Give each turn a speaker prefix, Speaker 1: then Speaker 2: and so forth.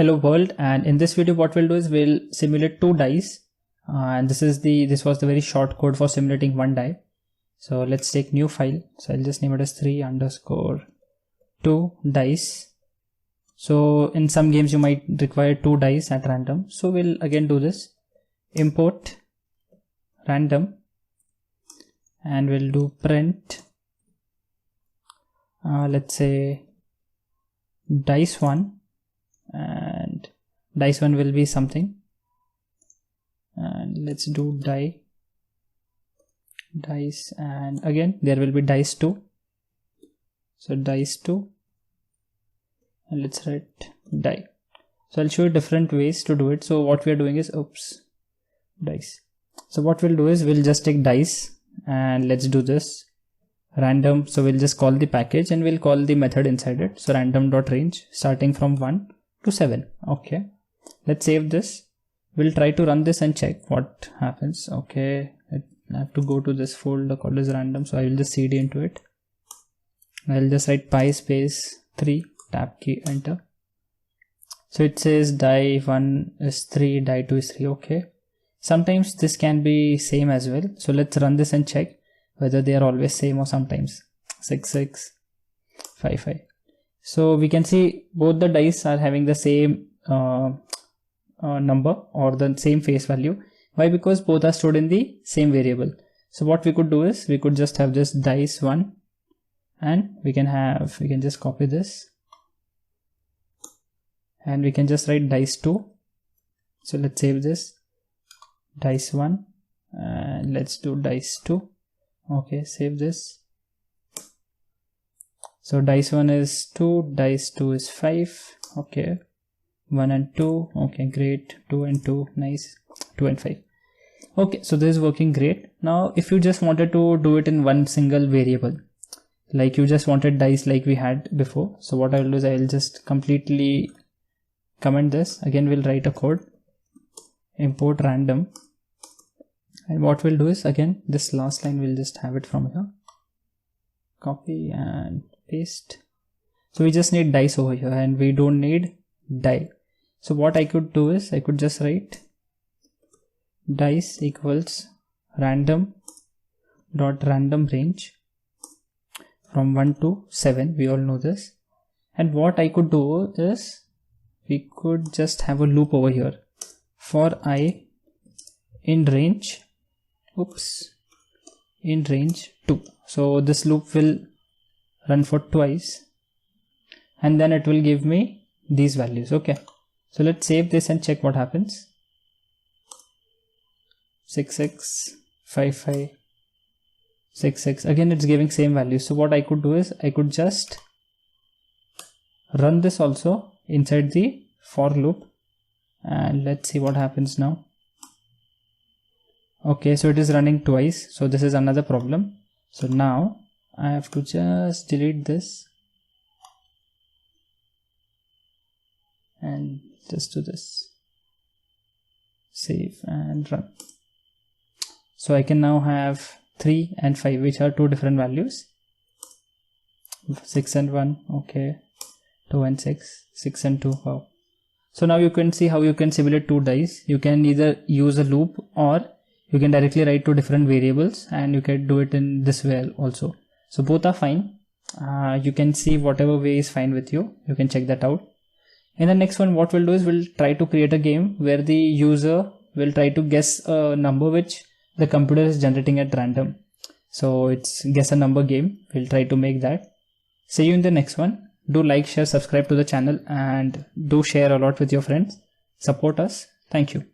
Speaker 1: Hello world, and in this video what we'll do is we'll simulate two dice, and this was the very short code for simulating one die. So let's take new file. So I'll just name it as 3_2 dice. So in some games you might require two dice at random, so we'll again do this, import random, and we'll do print let's say dice1, and dice1 will be something, and let's do dice, and again there will be dice2, so dice2, and let's write die. So I'll show you different ways to do it. So what we are doing is dice. So what we'll do is we'll just take dice, and let's do this random. So we'll just call the package and we'll call the method inside it. So random.range starting from 1 to 7. Okay, let's save this. We'll try to run this and check what happens. Okay, I have to go to this folder called as random, so I will just cd into it. I'll just write pi space 3, tab key, enter. So it says die 1 is 3, die 2 is 3. Okay, sometimes this can be same as well, so let's run this and check whether they are always same or sometimes 6 6 5 5. So we can see both the dice are having the same number or the same face value. Why? Because both are stored in the same variable. So what we could do is we could just have this dice1, and we can just copy this, and we can just write dice2. So let's save this, dice1, and let's do dice2. Okay, save this. So dice1 is 2, dice2 is 5. Okay, 1 and 2. Okay, great. 2 and 2, nice. 2 and 5. Okay, so this is working great. Now if you just wanted to do it in one single variable, like you just wanted dice like we had before, so what I will do is I will just completely comment this. Again we'll write a code, import random, and what we'll do is again this last line we'll just have it from here, copy and paste. So we just need dice over here and we don't need die. So what I could do is I could just write dice equals random dot random range from 1 to 7. We all know this. And what I could do is we could just have a loop over here for I in range, in range 2. So this loop will run for twice, and then it will give me these values. Okay, so let's save this and check what happens. 6 6 5 5 6 6. Again it's giving same values. So what I could do is I could just run this also inside the for loop, and let's see what happens now. Okay, so it is running twice, so this is another problem. So now I have to just delete this and just do this, save and run. So I can now have 3 and 5, which are two different values, 6 and 1. Okay, 2 and 6, 6 and 2. Wow. So now you can see how you can simulate two dice. You can either use a loop, or you can directly write two different variables, and you can do it in this way also. So both are fine. You can see whatever way is fine with you. You can check that out. In the next one, what we'll do is we'll try to create a game where the user will try to guess a number which the computer is generating at random. So it's guess a number game. We'll try to make that. See you in the next one. Do like, share, subscribe to the channel, and do share a lot with your friends. Support us. Thank you.